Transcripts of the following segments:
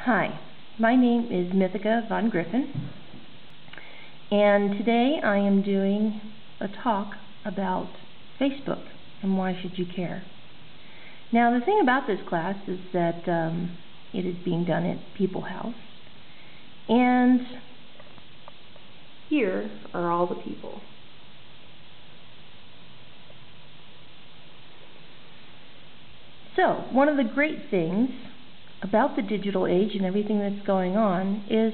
Hi, my name is Mythica von Griffin, and today I am doing a talk about Facebook and why should you care. Now, the thing about this class is that it is being done at People House, and here are all the people. So, one of the great things about the digital age and everything that's going on is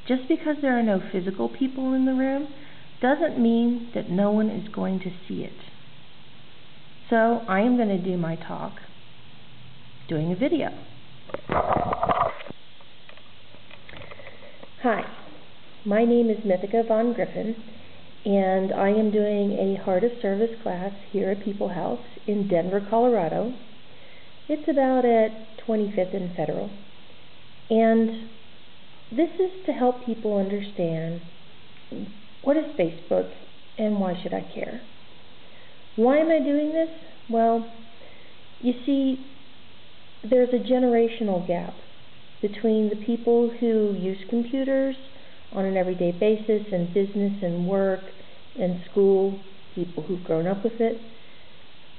just because there are no physical people in the room doesn't mean that no one is going to see it. So I am going to do my talk doing a video. Hi, my name is Mythica von Griffin, and I am doing a Heart of Service class here at People House in Denver, Colorado. It's about at 25th and Federal, and this is to help people understand what is Facebook and why should I care. Why am I doing this? Well, you see, there's a generational gap between the people who use computers on an everyday basis in business and work and school, people who've grown up with it,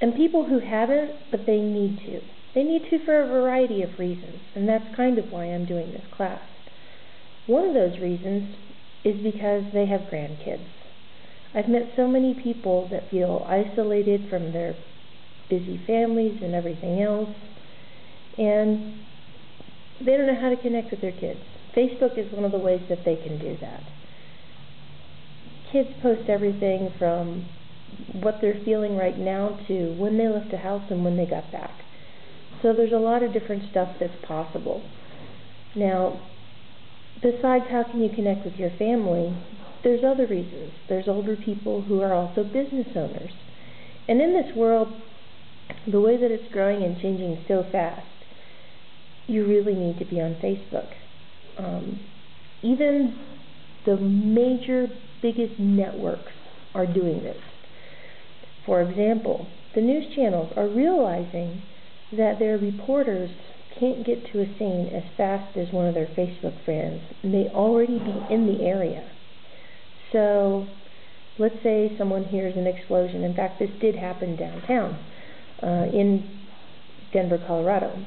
and people who haven't, but they need to. They need to for a variety of reasons, and that's kind of why I'm doing this class. One of those reasons is because they have grandkids. I've met so many people that feel isolated from their busy families and everything else, and they don't know how to connect with their kids. Facebook is one of the ways that they can do that. Kids post everything from what they're feeling right now to when they left the house and when they got back. So there's a lot of different stuff that's possible. Now, besides how can you connect with your family, there's other reasons. There's older people who are also business owners. And in this world, the way that it's growing and changing so fast, you really need to be on Facebook. Even the major, biggest networks are doing this. For example, the news channels are realizing that their reporters can't get to a scene as fast as one of their Facebook friends. May already be in the area. So let's say someone hears an explosion. In fact, this did happen downtown in Denver, Colorado.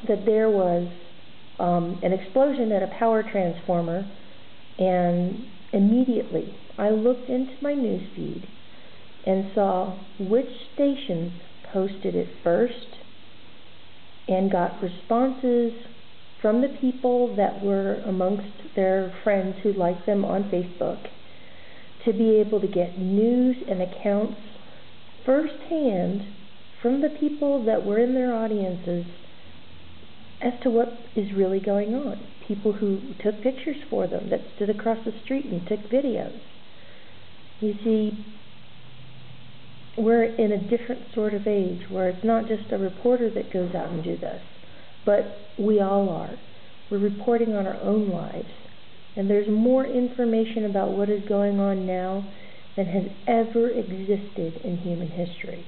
That there was an explosion at a power transformer, and immediately I looked into my news feed and saw which stations posted it first and got responses from the people that were amongst their friends who liked them on Facebook to be able to get news and accounts firsthand from the people that were in their audiences as to what is really going on. People who took pictures for them, that stood across the street and took videos. You see, we're in a different sort of age where it's not just a reporter that goes out and do this, but we all are. We're reporting on our own lives, and there's more information about what is going on now than has ever existed in human history.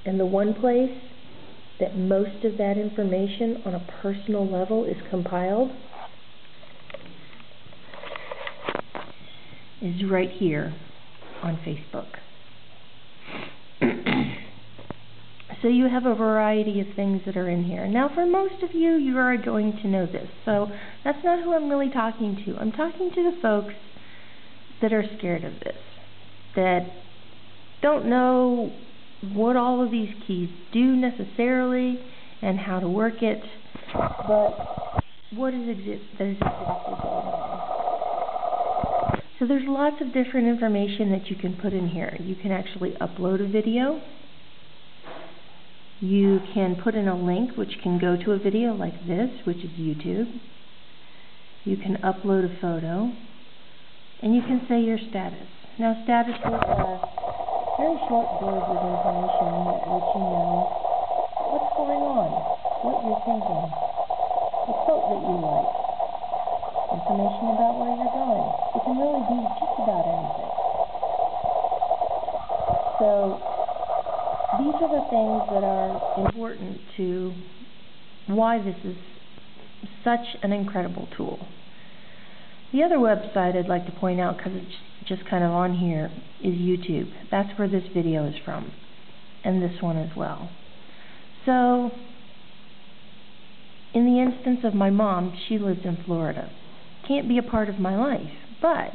And the one place that most of that information on a personal level is compiled is right here on Facebook. So you have a variety of things that are in here. Now, for most of you, you are going to know this. So that's not who I'm really talking to. I'm talking to the folks that are scared of this, that don't know what all of these keys do necessarily and how to work it, but what is exactly going on. So there's lots of different information that you can put in here. You can actually upload a video. You can put in a link which can go to a video like this, which is YouTube. You can upload a photo, and you can say your status. Now, statuses are very short words of information that let you know what's going on, what you're thinking, a quote that you like, information about where you're going. It can really be just about anything. So these are the things that are important to why this is such an incredible tool. The other website I'd like to point out, because it's just kind of on here, is YouTube. That's where this video is from, and this one as well. So, in the instance of my mom, she lives in Florida. Can't be a part of my life, but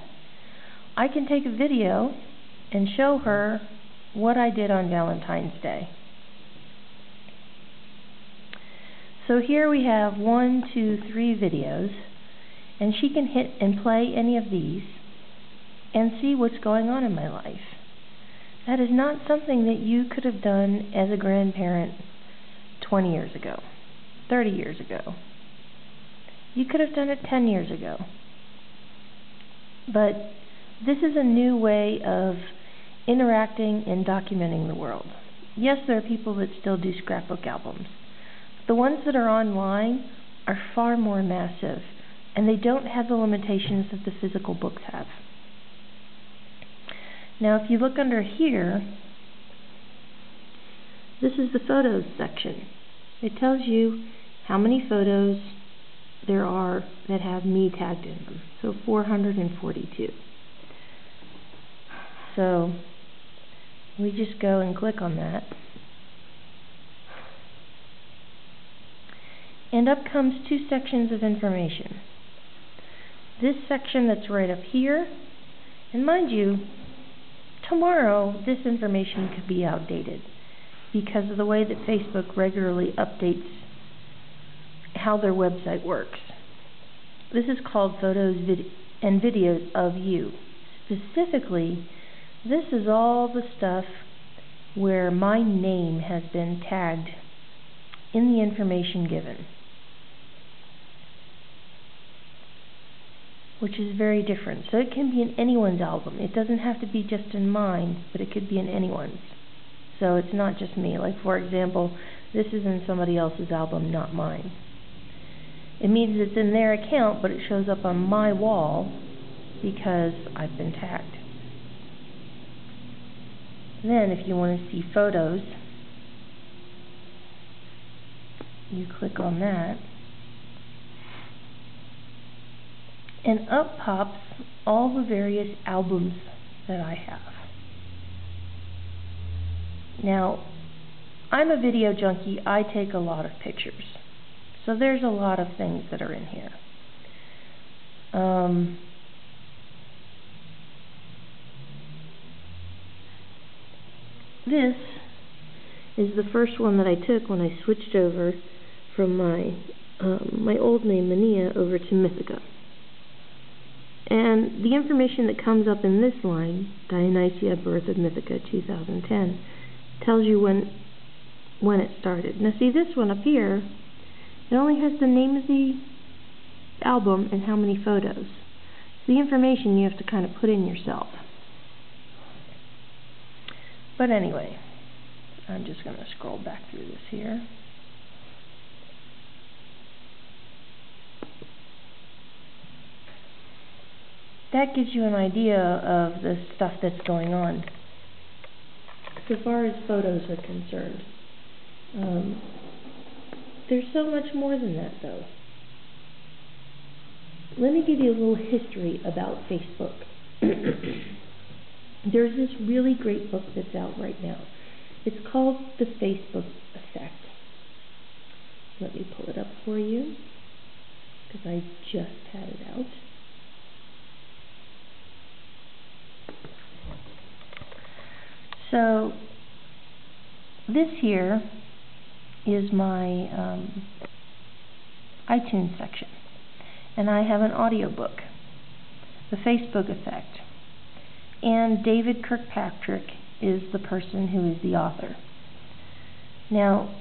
I can take a video and show her what I did on Valentine's Day. So here we have 1, 2, 3 videos, and she can hit and play any of these and see what's going on in my life. That is not something that you could have done as a grandparent 20 years ago, 30 years ago. You could have done it 10 years ago. But this is a new way of interacting and documenting the world. Yes, there are people that still do scrapbook albums. The ones that are online are far more massive, and they don't have the limitations that the physical books have. Now, if you look under here, this is the photos section. It tells you how many photos there are that have me tagged in them. So 442. So we just go and click on that. And up comes 2 sections of information. This section that's right up here, and mind you, tomorrow this information could be outdated because of the way that Facebook regularly updates how their website works. This is called Photos and Videos of You. Specifically, this is all the stuff where my name has been tagged in the information given, which is very different. So it can be in anyone's album. It doesn't have to be just in mine, but it could be in anyone's. So it's not just me. Like, for example, this is in somebody else's album, not mine. It means it's in their account, but it shows up on my wall because I've been tagged. Then, if you want to see photos, you click on that, and up pops all the various albums that I have. Now, I'm a video junkie. I take a lot of pictures. So there's a lot of things that are in here. This is the first one that I took when I switched over from my old name, Mania, over to Mythica. And the information that comes up in this line, Dionysia, Birth of Mythica, 2010, tells you when it started. Now see, this one up here, it only has the name of the album and how many photos. So the information you have to kind of put in yourself. But anyway, I'm just going to scroll back through this here. That gives you an idea of the stuff that's going on so far as photos are concerned. There's so much more than that, though. Let me give you a little history about Facebook. There's this really great book that's out right now. It's called The Facebook Effect. Let me pull it up for you, because I just had it out. So, this here is my iTunes section, and I have an audiobook, The Facebook Effect, and David Kirkpatrick is the person who is the author. Now,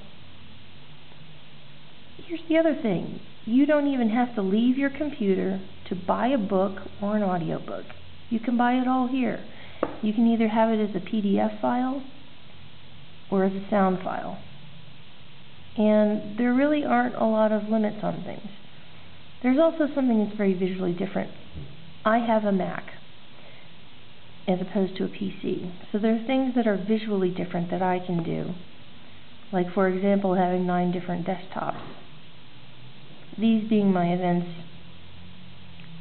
here's the other thing. You don't even have to leave your computer to buy a book or an audiobook. You can buy it all here. You can either have it as a PDF file or as a sound file. And there really aren't a lot of limits on things. There's also something that's very visually different. I have a Mac as opposed to a PC. So there are things that are visually different that I can do. Like, for example, having 9 different desktops. these being my events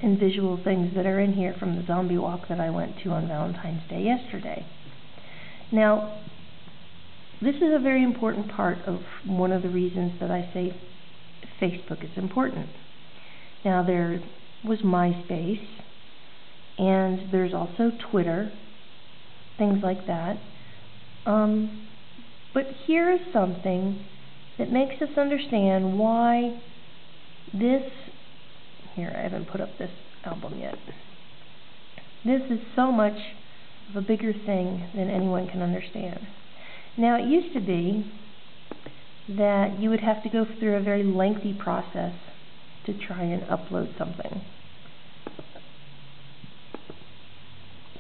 and visual things that are in here from the zombie walk that I went to on Valentine's Day yesterday. Now, this is a very important part of one of the reasons that I say Facebook is important. Now, there was MySpace, and there's also Twitter, things like that. But here is something that makes us understand why this, here, I haven't put up this album yet. This is so much of a bigger thing than anyone can understand. Now, it used to be that you would have to go through a very lengthy process to try and upload something.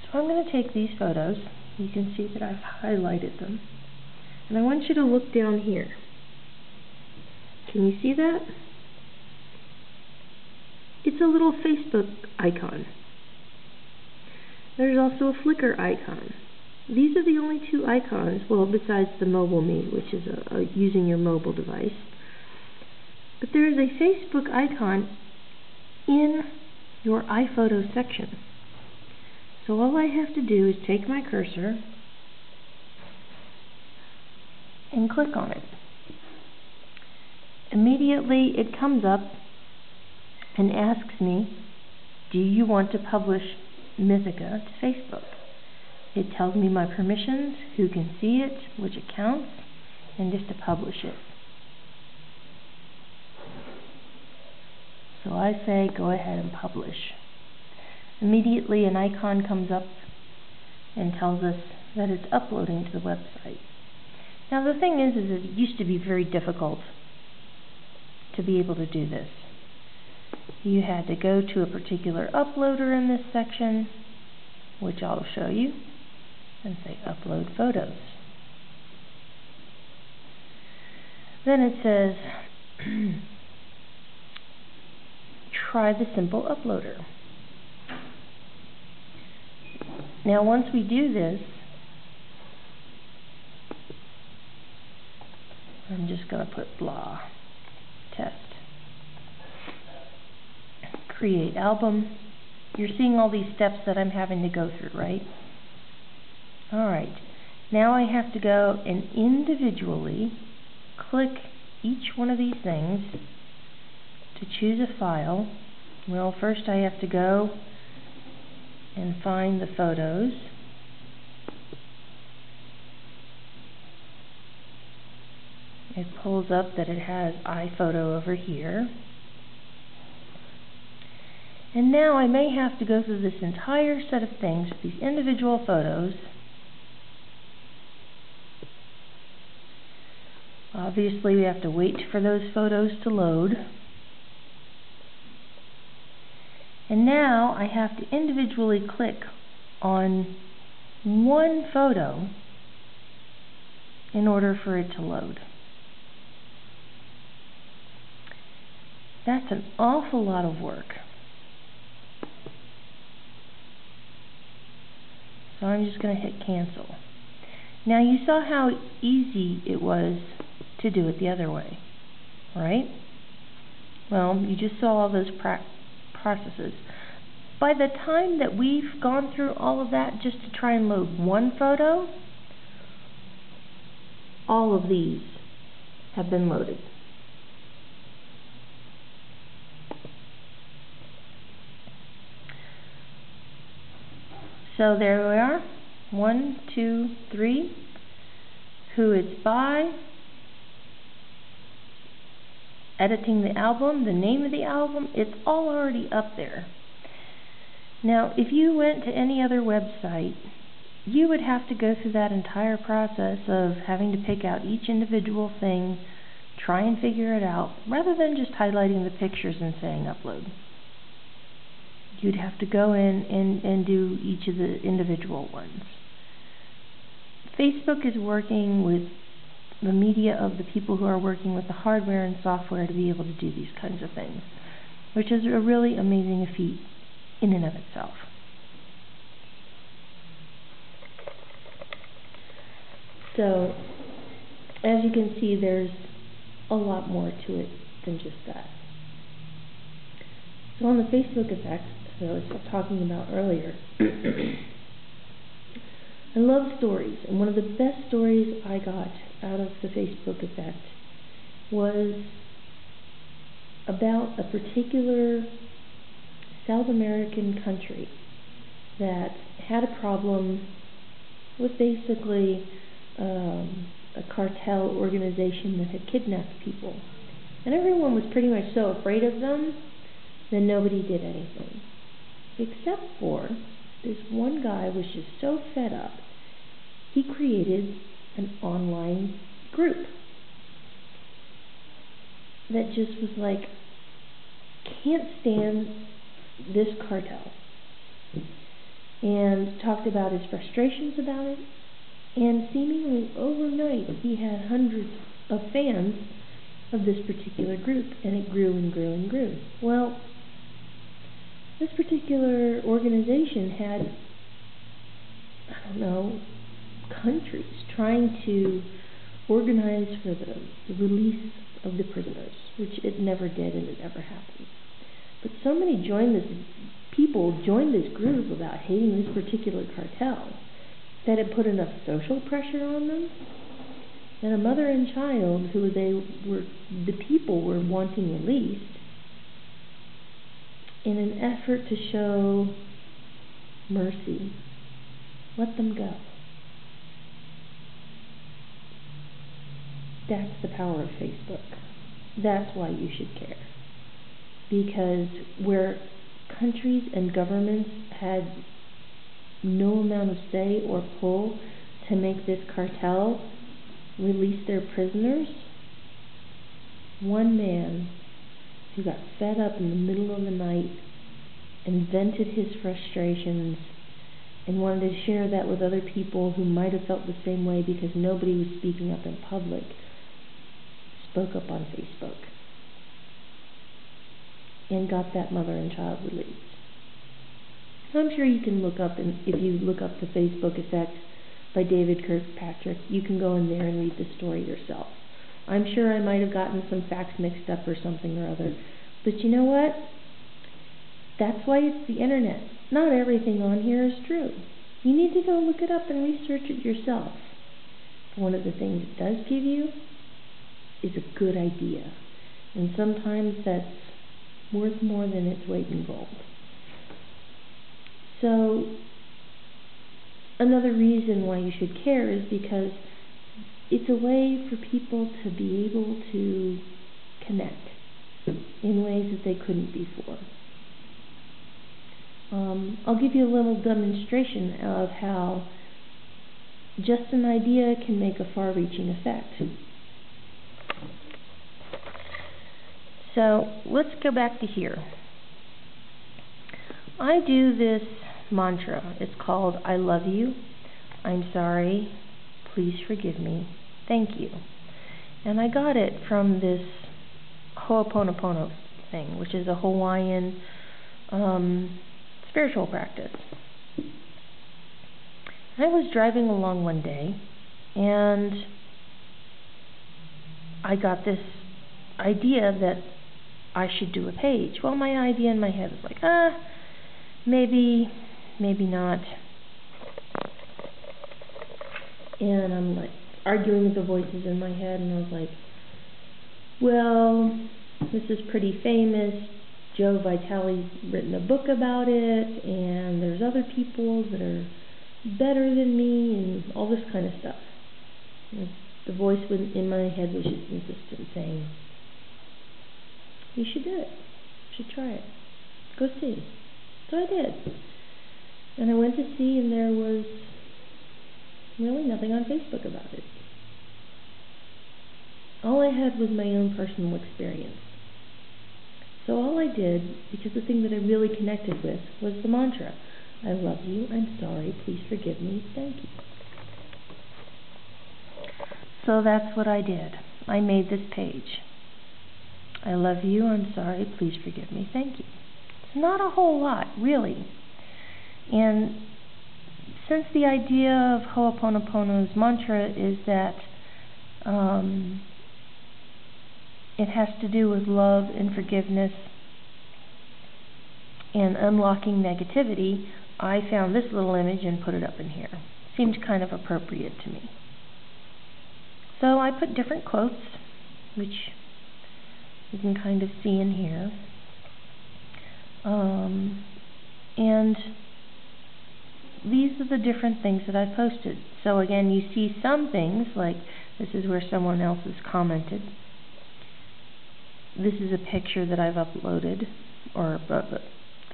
So I'm going to take these photos. You can see that I've highlighted them. And I want you to look down here. Can you see that? It's a little Facebook icon. There's also a Flickr icon. These are the only two icons, well, besides the mobile me, which is using your mobile device. But there is a Facebook icon in your iPhoto section. So all I have to do is take my cursor and click on it. Immediately it comes up and asks me, do you want to publish Mythica to Facebook? It tells me my permissions, who can see it, which accounts, and just to publish it. So I say go ahead and publish. Immediately an icon comes up and tells us that it's uploading to the website. Now the thing is it used to be very difficult to be able to do this. You had to go to a particular uploader in this section, which I'll show you, and say upload photos. Then it says try the simple uploader. Now once we do this, I'm just going to put blah, test, create album. You're seeing all these steps that I'm having to go through, right? Alright, now I have to go and individually click each one of these things to choose a file. Well, first I have to go and find the photos. It pulls up that it has iPhoto over here. And now I may have to go through this entire set of things with these individual photos. Obviously we have to wait for those photos to load. And now I have to individually click on one photo in order for it to load. That's an awful lot of work. So I'm just going to hit cancel. Now you saw how easy it was to do it the other way, right? Well, you just saw all those processes. By the time that we've gone through all of that just to try and load one photo, all of these have been loaded. So there we are, 1, 2, 3, who it's by, editing the album, the name of the album, it's all already up there. Now, if you went to any other website, you would have to go through that entire process of having to pick out each individual thing, try and figure it out, rather than just highlighting the pictures and saying upload. You'd have to go in and do each of the individual ones. Facebook is working with the media of the people who are working with the hardware and software to be able to do these kinds of things, which is a really amazing feat in and of itself. So, as you can see, there's a lot more to it than just that. So on the Facebook effect that I was talking about earlier, I love stories, and one of the best stories I got out of the Facebook effect was about a particular South American country that had a problem with basically a cartel organization that had kidnapped people. And everyone was pretty much so afraid of them that nobody did anything. Except for this one guy was just so fed up, he created an online group that just was like, can't stand this cartel, and talked about his frustrations about it, and seemingly overnight he had hundreds of fans of this particular group, and it grew and grew and grew. Well, this particular organization had, I don't know, countries trying to organize for the release of the prisoners, which it never did and it never happened. But so many people joined this group about hating this particular cartel that it put enough social pressure on them that a mother and child who the people were wanting released, in an effort to show mercy, let them go. That's the power of Facebook. That's why you should care. Because where countries and governments had no amount of say or pull to make this cartel release their prisoners, one man who got fed up in the middle of the night and vented his frustrations and wanted to share that with other people who might have felt the same way because nobody was speaking up in public, spoke up on Facebook and got that mother and child released. I'm sure you can look up, and if you look up the Facebook effect by David Kirkpatrick, you can go in there and read the story yourself. I'm sure I might have gotten some facts mixed up or something or other, but you know what? That's why it's the internet. Not everything on here is true. You need to go look it up and research it yourself. One of the things it does give you is a good idea, and sometimes that's worth more than its weight in gold. So another reason why you should care is because it's a way for people to be able to connect in ways that they couldn't before. I'll give you a little demonstration of how just an idea can make a far-reaching effect. So let's go back to here. I do this mantra. It's called I love you, I'm sorry, please forgive me, thank you. And I got it from this Ho'oponopono thing, which is a Hawaiian spiritual practice. I was driving along one day and I got this idea that I should do a page. Well, my idea in my head was like, maybe not. And I'm like arguing with the voices in my head, and I was like, well, this is pretty famous. Joe Vitale's written a book about it, and there's other people that are better than me, and all this kind of stuff. And the voice in my head was just insistent, saying, you should do it. You should try it. Go see. So I did. And I went to see, and there was really nothing on Facebook about it. All I had was my own personal experience. So all I did, because the thing that I really connected with was the mantra, I love you, I'm sorry, please forgive me, thank you. So that's what I did. I made this page. I love you, I'm sorry, please forgive me, thank you. It's not a whole lot, really. And since the idea of Ho'oponopono's mantra is that it has to do with love and forgiveness, and unlocking negativity, I found this little image and put it up in here. Seemed kind of appropriate to me. So I put different quotes, which you can kind of see in here. And these are the different things that I posted. So again, you see some things, like this is where someone else has commented. This is a picture that I've uploaded, or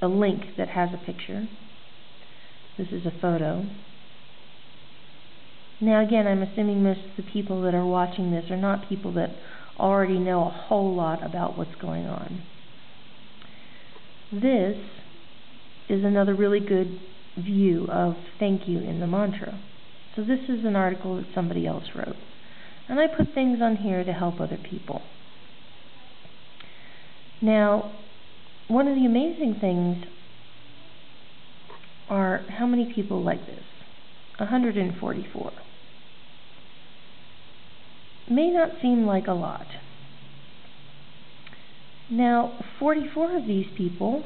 a link that has a picture. This is a photo. Now again, I'm assuming most of the people that are watching this are not people that already know a whole lot about what's going on. This is another really good view of thank you in the mantra. So this is an article that somebody else wrote. And I put things on here to help other people. Now, one of the amazing things are how many people like this. 144. May not seem like a lot. Now, 44 of these people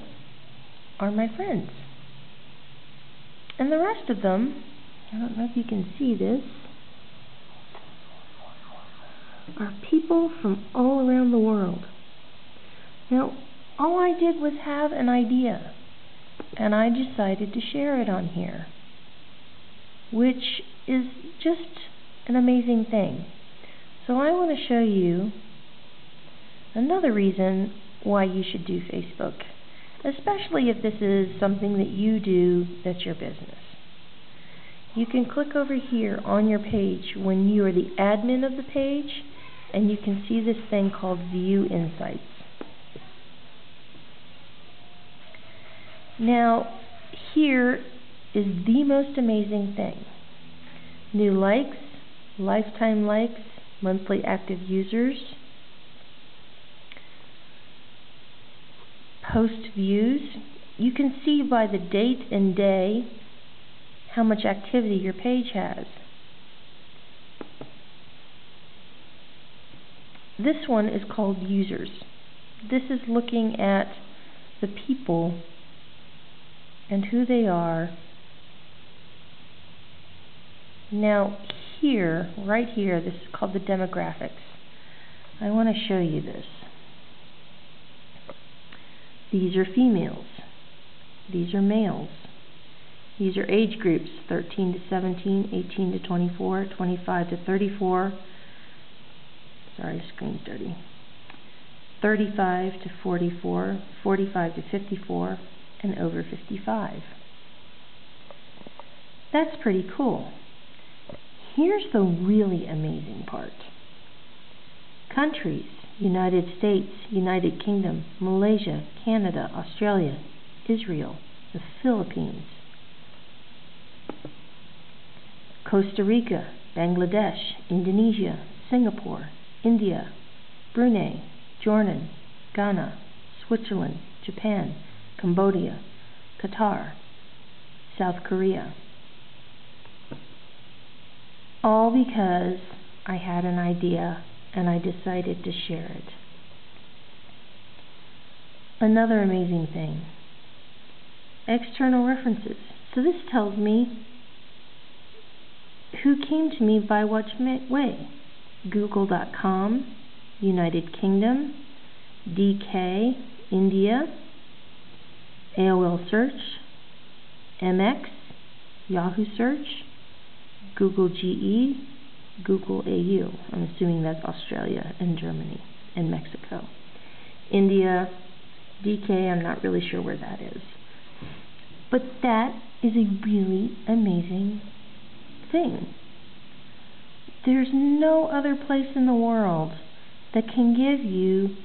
are my friends. And the rest of them, I don't know if you can see this, are people from all around the world. Now, all I did was have an idea, and I decided to share it on here, which is just an amazing thing. So I want to show you another reason why you should do Facebook, especially if this is something that you do that's your business. You can click over here on your page when you are the admin of the page, and you can see this thing called View Insights. Now, here is the most amazing thing. New likes, lifetime likes, monthly active users, post views. You can see by the date and day how much activity your page has. This one is called users. This is looking at the people and who they are. Now here, right here, this is called the demographics. I want to show you this. These are females. These are males. These are age groups, 13 to 17, 18 to 24, 25 to 34. Sorry, screen's dirty. 35 to 44, 45 to 54, and over 55. That's pretty cool. Here's the really amazing part. Countries: United States, United Kingdom, Malaysia, Canada, Australia, Israel, the Philippines, Costa Rica, Bangladesh, Indonesia, Singapore, India, Brunei, Jordan, Ghana, Switzerland, Japan, Cambodia, Qatar, South Korea. All because I had an idea and I decided to share it. Another amazing thing, external references. So this tells me who came to me by what way. Google.com, United Kingdom, DK, India, AOL Search, MX, Yahoo Search, Google GE, Google AU. I'm assuming that's Australia and Germany and Mexico. India, DK, I'm not really sure where that is. But that is a really amazing thing. There's no other place in the world that can give you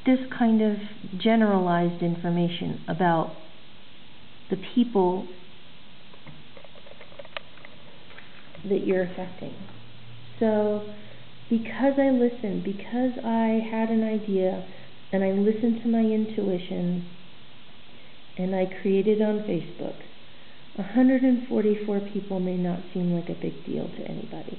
this kind of generalized information about the people that you're affecting. So because I listened, because I had an idea and I listened to my intuition and I created on Facebook, 144 people may not seem like a big deal to anybody.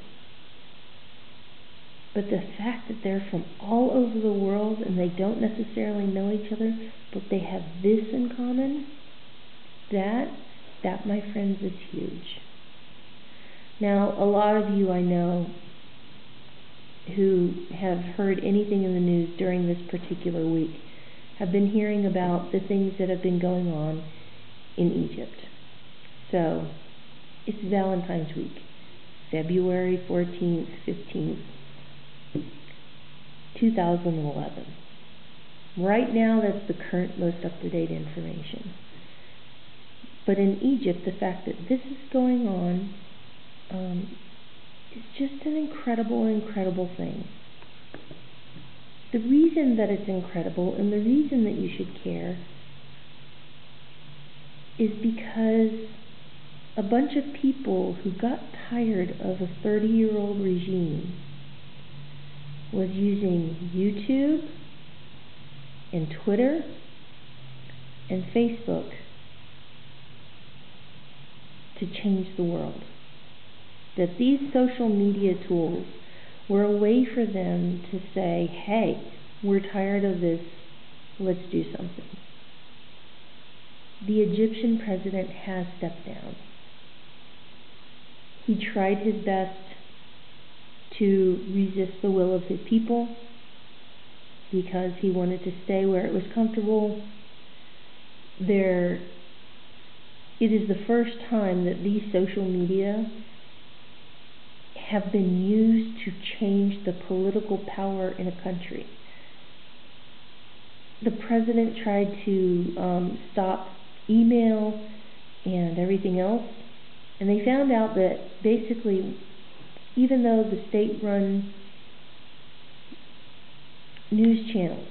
But the fact that they're from all over the world and they don't necessarily know each other, but they have this in common, that, my friends, is huge. Now, a lot of you I know who have heard anything in the news during this particular week have been hearing about the things that have been going on in Egypt. So, it's Valentine's week, February 14th, 15th, 2011. Right now, that's the current most up-to-date information. But in Egypt, the fact that this is going on is just an incredible thing. The reason that it's incredible and the reason that you should care is because a bunch of people who got tired of a 30-year-old regime was using YouTube and Twitter and Facebook to change the world. That these social media tools were a way for them to say, hey, we're tired of this, let's do something. The Egyptian president has stepped down. He tried his best to resist the will of his people because he wanted to stay where it was comfortable. It is the first time that these social media have been used to change the political power in a country. The president tried to stop email and everything else, and they found out that basically, even though the state-run news channels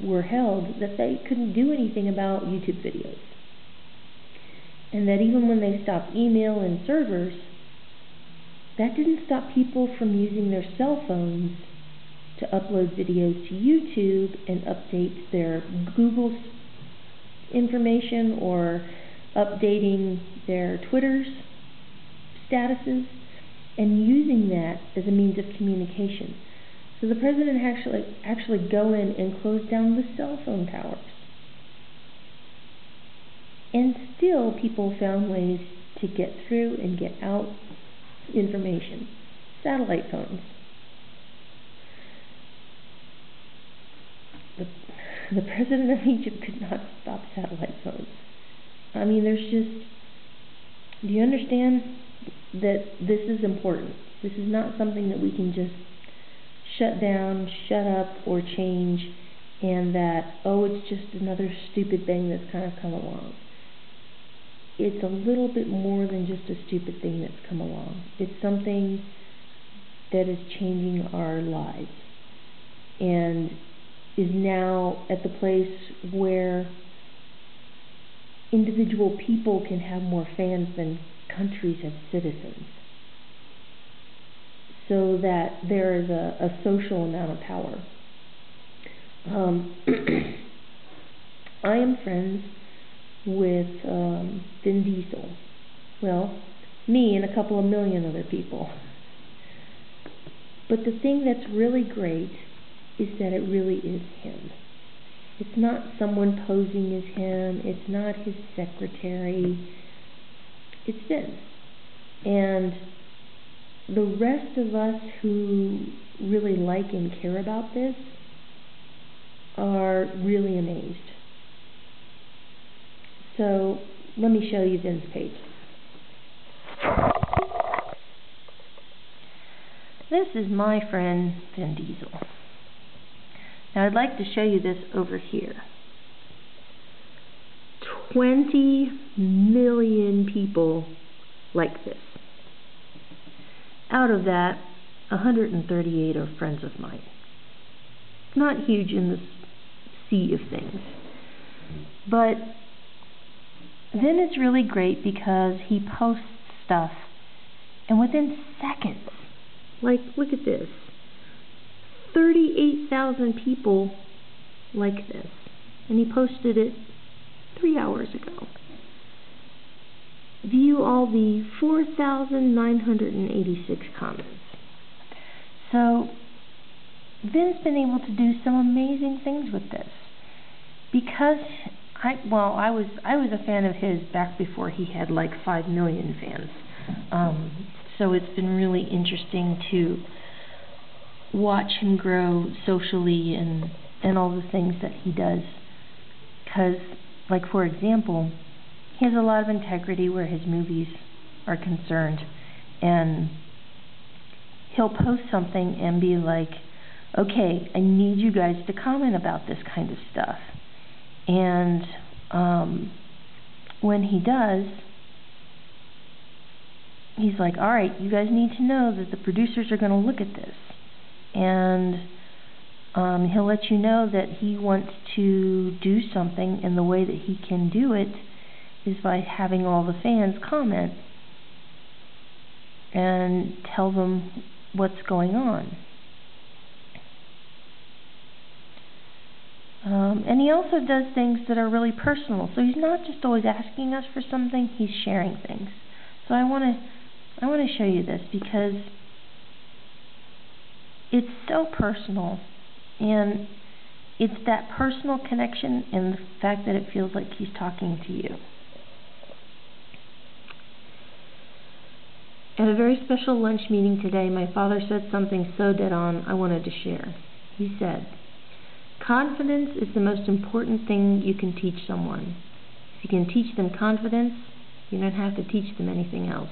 were held, that they couldn't do anything about YouTube videos. And that even when they stopped email and servers, that didn't stop people from using their cell phones to upload videos to YouTube and update their Google information or updating their Twitter's statuses and using that as a means of communication. So the president actually go in and close down the cell phone towers. And still people found ways to get through and get out information. Satellite phones. The president of Egypt could not stop satellite phones. I mean, do you understand that this is important? This is not something that we can just shut down, shut up, or change, and that, oh, it's just another stupid thing that's kind of come along. It's a little bit more than just a stupid thing that's come along. It's something that is changing our lives and is now at the place where individual people can have more fans than countries have citizens. So that there is a social amount of power. I am friends with Vin Diesel. Well, me and a couple of million other people. But the thing that's really great is that it really is him. It's not someone posing as him. It's not his secretary. It's Vin. And the rest of us who really like and care about this are really amazed. So let me show you Vin's page. This is my friend Vin Diesel. Now I'd like to show you this over here. 20 million people like this. Out of that, 138 are friends of mine. Not huge in this sea of things. But then it's really great because he posts stuff and within seconds, like look at this, 38,000 people like this. And he posted it 3 hours ago. View all the 4,986 comments. So Vin's been able to do some amazing things with this because I was a fan of his back before he had like 5 million fans. So it's been really interesting to watch him grow socially and all the things that he does. Because, like, for example, he has a lot of integrity where his movies are concerned, and he'll post something and be like, okay, I need you guys to comment about this kind of stuff. And when he does, he's like, all right, you guys need to know that the producers are going to look at this. And he'll let you know that he wants to do something, and the way that he can do it is by having all the fans comment and tell them what's going on. And he also does things that are really personal. So he's not just always asking us for something, he's sharing things. So I want to show you this because it's so personal, and it's that personal connection and the fact that it feels like he's talking to you. At a very special lunch meeting today, my father said something so dead on I wanted to share. He said, confidence is the most important thing you can teach someone. If you can teach them confidence, you don't have to teach them anything else.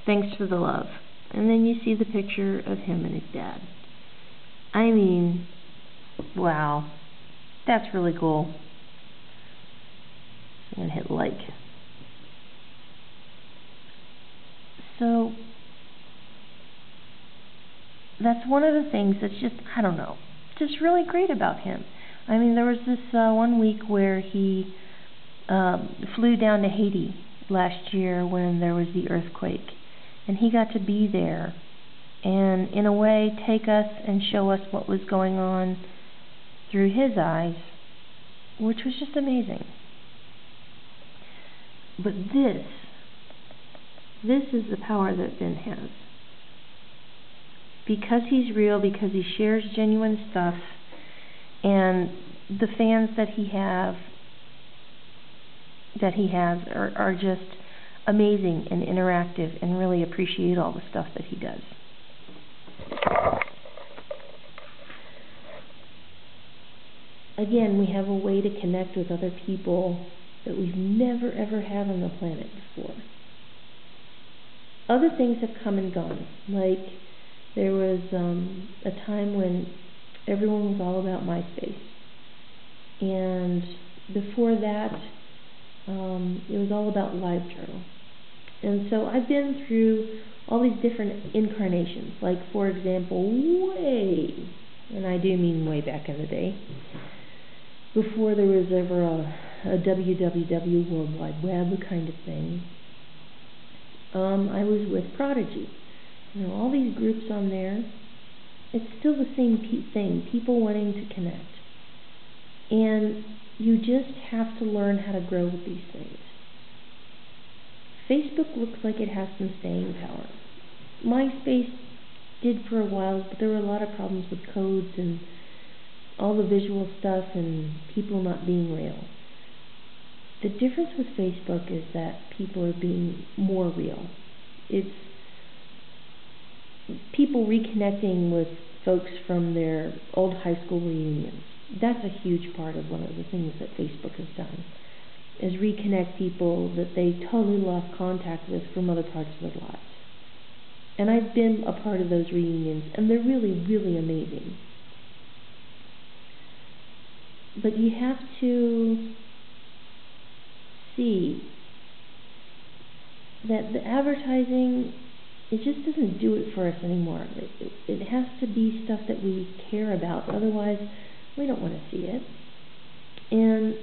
Thanks for the love. And then you see the picture of him and his dad. I mean, wow, that's really cool. I'm going to hit like. So, that's one of the things that's just, I don't know, just really great about him. I mean, there was this one week where he flew down to Haiti last year when there was the earthquake. And he got to be there and, in a way, take us and show us what was going on through his eyes, which was just amazing. But this is the power that Ben has. Because he's real, because he shares genuine stuff, and the fans that he has are just amazing and interactive and really appreciate all the stuff that he does. Again, we have a way to connect with other people that we've never ever had on the planet before. Other things have come and gone. Like, there was a time when everyone was all about MySpace. And before that, it was all about Livejournal. And so I've been through all these different incarnations. Like, for example, and I do mean way back in the day, before there was ever a www, World Wide Web kind of thing, I was with Prodigy. You know, all these groups on there, it's still the same thing, people wanting to connect. And you just have to learn how to grow with these things. Facebook looks like it has some staying power. MySpace did for a while, but there were a lot of problems with codes and all the visual stuff and people not being real. The difference with Facebook is that people are being more real. It's people reconnecting with folks from their old high school reunions. That's a huge part of one of the things that Facebook has done, is reconnect people that they totally lost contact with from other parts of their lives. And I've been a part of those reunions, and they're really, really amazing. But you have to see that the advertising, it just doesn't do it for us anymore. It has to be stuff that we care about, otherwise we don't want to see it. And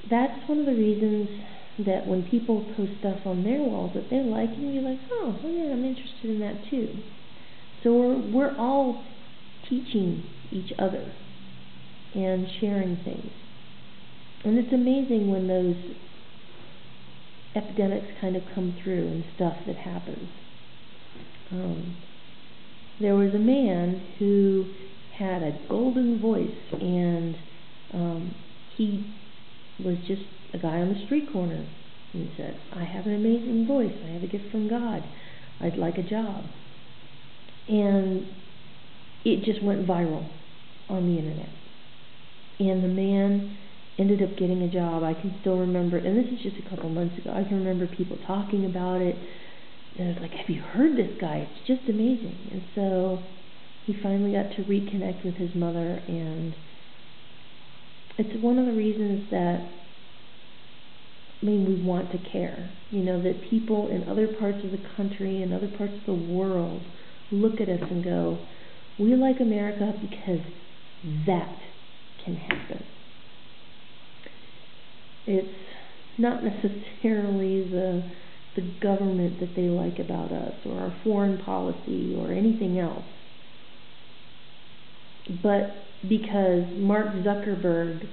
that's one of the reasons that when people post stuff on their walls that they like, and you're like, oh, well, yeah, I'm interested in that too. So we're all teaching each other and sharing things. And it's amazing when those epidemics kind of come through and stuff that happens. there was a man who had a golden voice, and he was just a guy on the street corner, and he said, I have an amazing voice, I have a gift from God, I'd like a job. And it just went viral on the internet. And the man ended up getting a job. I can still remember, and this is just a couple months ago, I can remember people talking about it, and I was like, have you heard this guy? It's just amazing. And so he finally got to reconnect with his mother, and it's one of the reasons that, we want to care, that people in other parts of the country and other parts of the world look at us and go, we like America because that can happen. It's not necessarily the government that they like about us, or our foreign policy, or anything else, but because Mark Zuckerberg,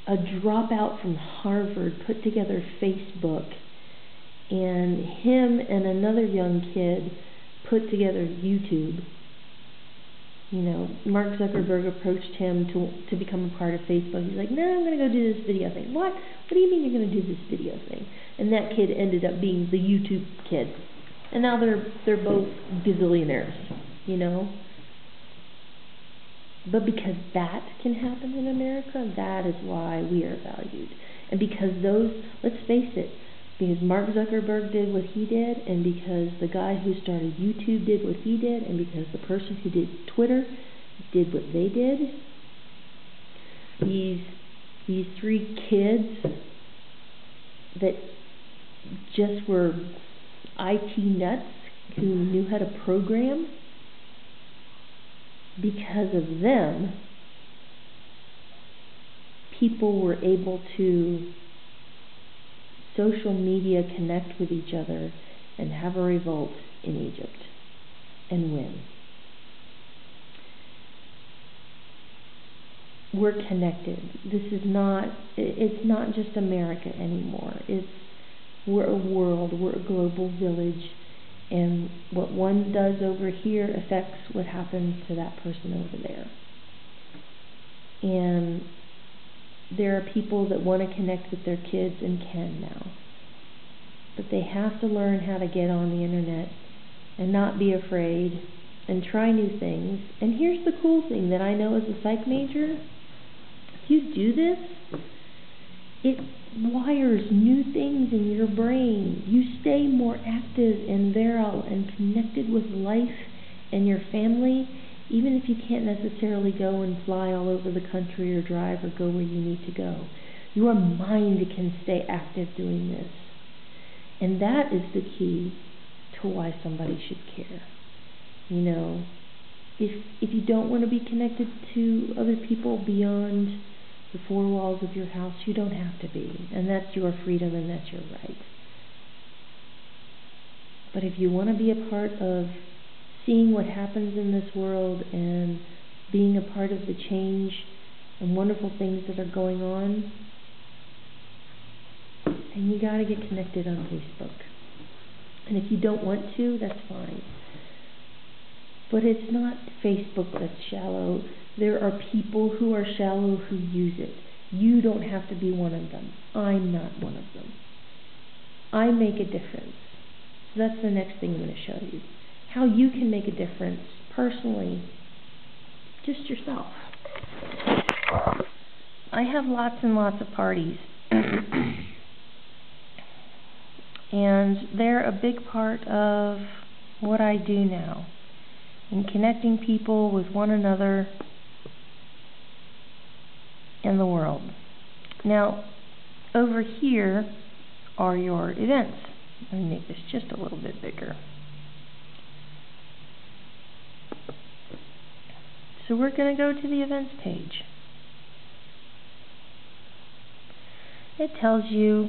a dropout from Harvard, put together Facebook, and him and another young kid put together YouTube. Mark Zuckerberg approached him to become a part of Facebook. He's like, no, I'm going to go do this video thing. What do you mean you're going to do this video thing? And that kid ended up being the YouTube kid. And now they're both gazillionaires, But because that can happen in America, that is why we are valued. And because let's face it, because Mark Zuckerberg did what he did, and because the guy who started YouTube did what he did, and because the person who did Twitter did what they did, these three kids that just were IT nuts who knew how to program, because of them, people were able to social media connect with each other and have a revolt in Egypt and win. We're connected. It's not just America anymore. We're a world, we're a global village, and what one does over here affects what happens to that person over there. And there are people that want to connect with their kids and can now. But they have to learn how to get on the internet and not be afraid and try new things. And here's the cool thing that I know as a psych major. If you do this, it wires new things in your brain. You stay more active and virile and connected with life and your family, even if you can't necessarily go and fly all over the country or drive or go where you need to go. Your mind can stay active doing this. And that is the key to why somebody should care. If you don't want to be connected to other people beyond the four walls of your house, you don't have to be. And that's your freedom and that's your right. But if you want to be a part of seeing what happens in this world and being a part of the change and wonderful things that are going on, and you got to get connected on Facebook. And if you don't want to, that's fine. But it's not Facebook that's shallow. There are people who are shallow who use it. You don't have to be one of them. I'm not one of them. I make a difference. So that's the next thing I'm going to show you. How you can make a difference personally, just yourself. I have lots and lots of parties. And they're a big part of what I do now, in connecting people with one another in the world. Now, over here are your events. Let me make this just a little bit bigger. So we're going to go to the events page. It tells you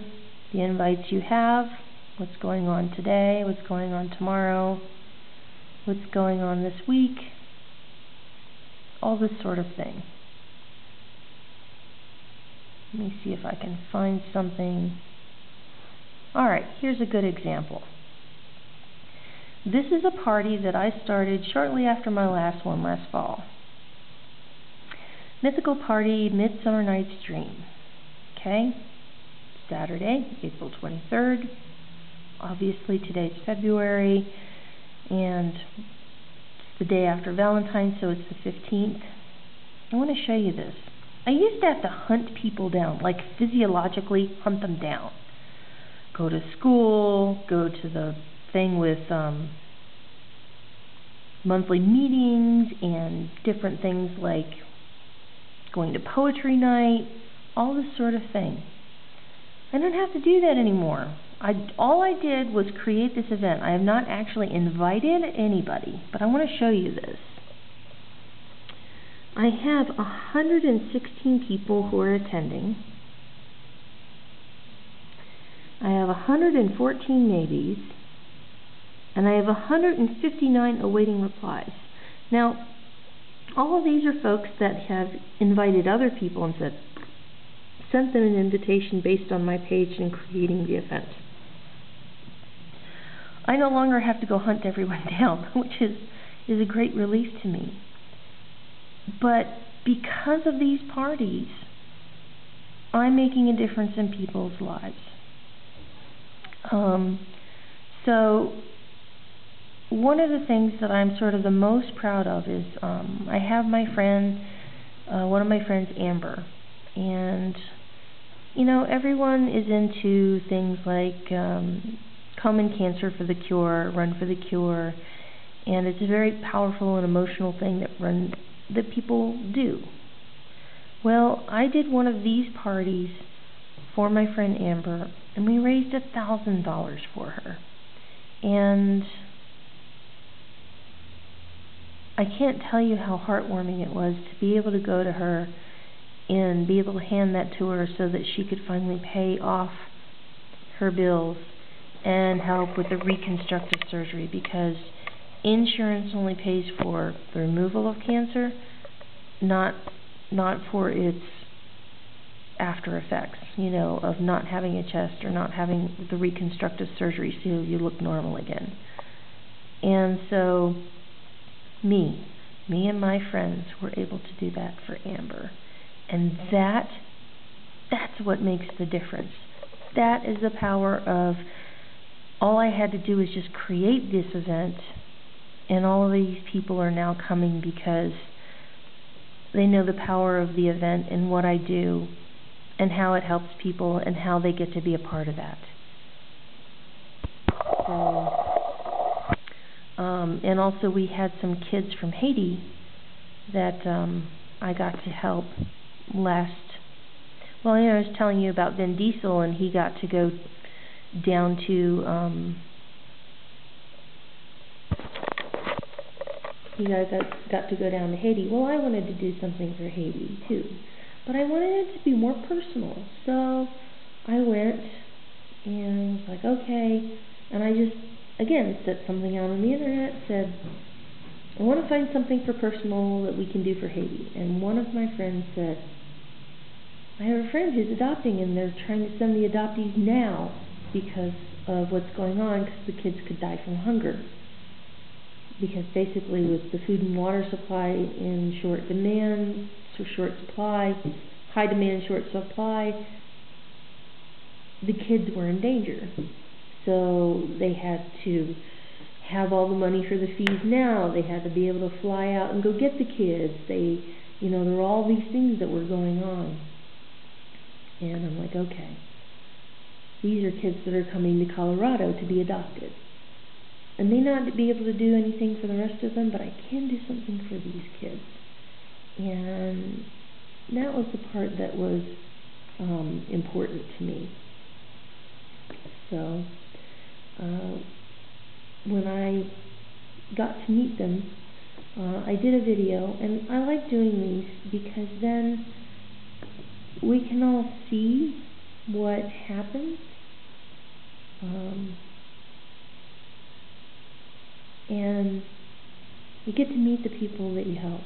the invites you have, what's going on today, what's going on tomorrow, what's going on this week, all this sort of thing. Let me see if I can find something. Alright, here's a good example. This is a party that I started shortly after my last one last fall. Mythical Party, Midsummer Night's Dream. Okay? Saturday, April 23rd. Obviously today's February, and it's the day after Valentine's, so it's the 15th. I want to show you this. I used to have to hunt people down, like physiologically hunt them down. Go to school, go to the thing with monthly meetings and different things like going to poetry night, all this sort of thing. I don't have to do that anymore. All I did was create this event. I have not actually invited anybody, but I want to show you this. I have 116 people who are attending. I have 114 maybes, and I have 159 awaiting replies. Now, all of these are folks that have invited other people and sent them an invitation based on my page and creating the event. I no longer have to go hunt everyone down, which is a great relief to me. But because of these parties, I'm making a difference in people's lives. So one of the things that I'm sort of the most proud of is I have my friend, one of my friends, Amber, and you know, everyone is into things like Common Cancer for the Cure, Run for the Cure, and it's a very powerful and emotional thing that people do. Well, I did one of these parties for my friend Amber, and we raised $1,000 for her. And I can't tell you how heartwarming it was to be able to go to her and be able to hand that to her so that she could finally pay off her bills and help with the reconstructive surgery, because insurance only pays for the removal of cancer, not for its after effects, you know, of not having a chest or not having the reconstructive surgery so you look normal again. And so me and my friends were able to do that for Amber. And that's what makes the difference. That is the power of, all I had to do is just create this event, and all of these people are now coming because they know the power of the event and what I do and how it helps people and how they get to be a part of that. So, and also we had some kids from Haiti that I got to help last. Well, you know, I was telling you about Vin Diesel, and he got to go down to got to go down to Haiti. Well, I wanted to do something for Haiti too, but I wanted it to be more personal. So I went and was like, okay, and I just again set something out on the internet, said I want to find something for personal that we can do for Haiti. And one of my friends said, I have a friend who's adopting, and they're trying to send the adoptees now because of what's going on, because the kids could die from hunger. Because basically with the food and water supply in short demand, so short supply, high demand, short supply, the kids were in danger. So they had to have all the money for the fees now. They had to be able to fly out and go get the kids. You know, there were all these things that were going on. And I'm like, okay, these are kids that are coming to Colorado to be adopted. I may not be able to do anything for the rest of them, but I can do something for these kids. And that was the part that was important to me. So when I got to meet them, I did a video, and I like doing these because then we can all see what happens. And you get to meet the people that you help.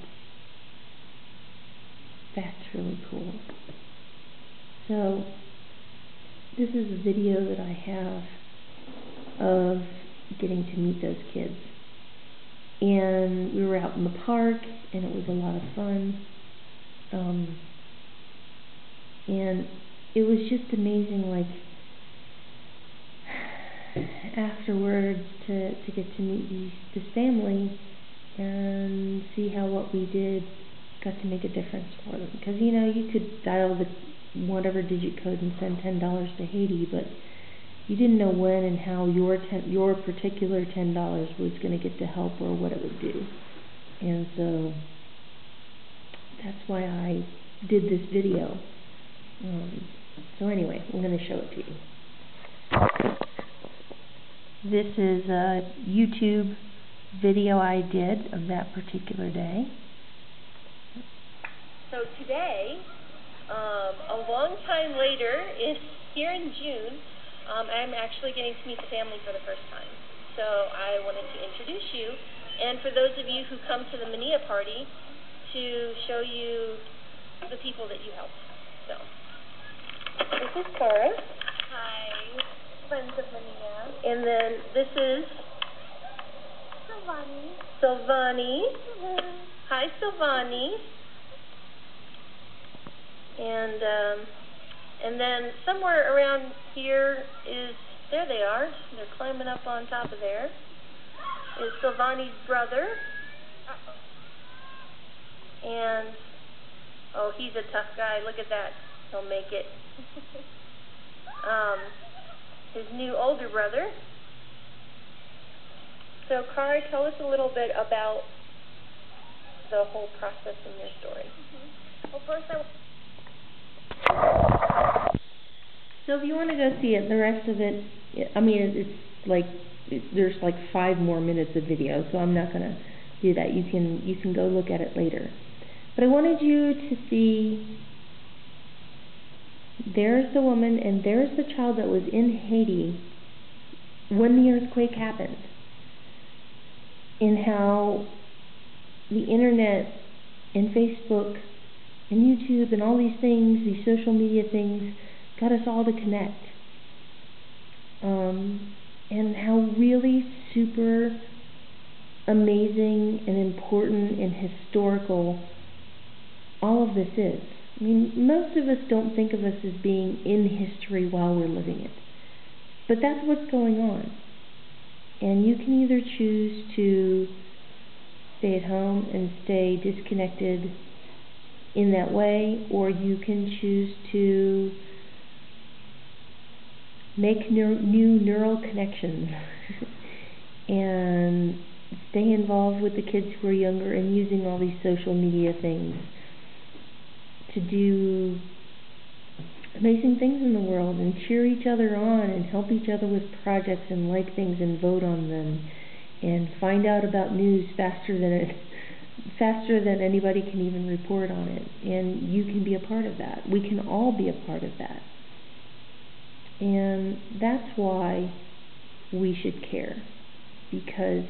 That's really cool. So this is a video that I have of getting to meet those kids. And we were out in the park, and it was a lot of fun. And it was just amazing, like, afterwards to get to meet this family and see how what we did got to make a difference for them. Because, you know, you could dial the whatever digit code and send $10 to Haiti, but you didn't know when and how your particular $10 was going to get to help or what it would do. And so that's why I did this video. So anyway, I'm going to show it to you. This is a YouTube video I did of that particular day. So today, a long time later, here in June, I'm actually getting to meet the family for the first time. So I wanted to introduce you, and for those of you who come to the Mania party, to show you the people that you helped. So this is Cara. Hi, friends of Mania. And then this is Sevani. Sevani. Hi, Sevani. And then somewhere around here is, there they are. They're climbing up on top of there. Is Sevani's brother. And, oh, he's a tough guy. Look at that. He'll make it. His new older brother. So, Kari, tell us a little bit about the whole process in your story. Well, first So if you want to go see it, the rest of it, I mean, it's like, there's like 5 more minutes of video, so I'm not going to do that. You can go look at it later. But I wanted you to see, there's the woman and there's the child that was in Haiti when the earthquake happened, and how the internet and Facebook and YouTube and all these things, these social media things, got us all to connect. And how really super amazing and important and historical all of this is. I mean, most of us don't think of us as being in history while we're living it. But that's what's going on. And you can either choose to stay at home and stay disconnected in that way, or you can choose to make new neural connections and stay involved with the kids who are younger and using all these social media things to do amazing things in the world and cheer each other on and help each other with projects and like things and vote on them and find out about news faster than anybody can even report on it. And you can be a part of that. We can all be a part of that. And that's why we should care, because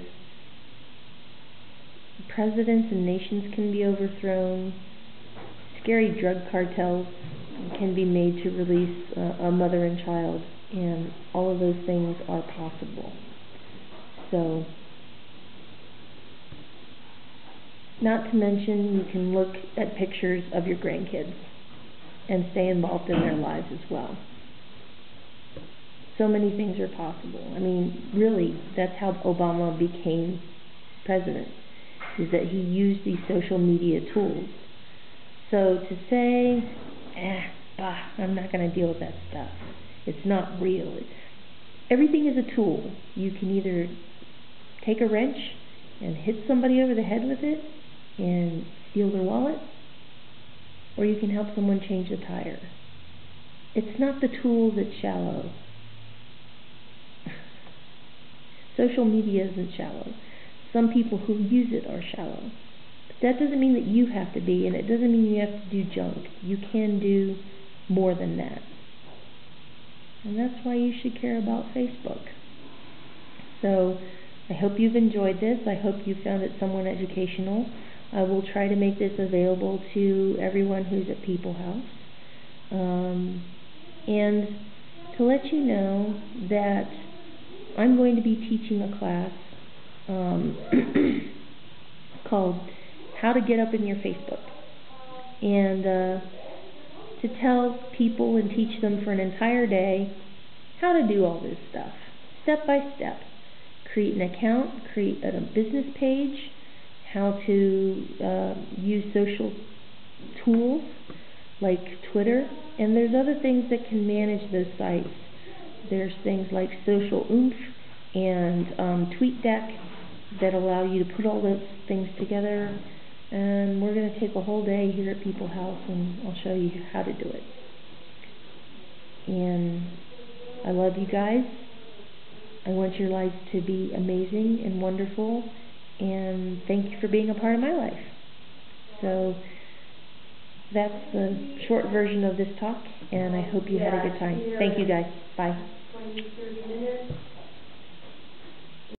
presidents and nations can be overthrown, scary drug cartels can be made to release a mother and child, and all of those things are possible. So, not to mention, you can look at pictures of your grandkids and stay involved in their lives as well. So many things are possible. I mean, really, that's how Obama became president, is that he used these social media tools. So to say, I'm not going to deal with that stuff, it's not real. Everything is a tool. You can either take a wrench and hit somebody over the head with it and steal their wallet, or you can help someone change a tire. It's not the tool that's shallow. Social media isn't shallow. Some people who use it are shallow. But that doesn't mean that you have to be, and it doesn't mean you have to do junk. You can do more than that. And that's why you should care about Facebook. So, I hope you've enjoyed this. I hope you found it somewhat educational. I will try to make this available to everyone who's at People House. And to let you know that I'm going to be teaching a class called How to Get Up in Your Facebook, and to tell people and teach them for an entire day how to do all this stuff, step by step. Create an account, create a business page, how to use social tools like Twitter, and there's other things that can manage those sites. There's things like Social Oomph and TweetDeck that allow you to put all those things together, and we're going to take a whole day here at People's House and I'll show you how to do it. And I love you guys. I want your lives to be amazing and wonderful, and thank you for being a part of my life. So that's the short version of this talk, and I hope you had a good time. Thank you guys. Bye. 20, 30 minutes.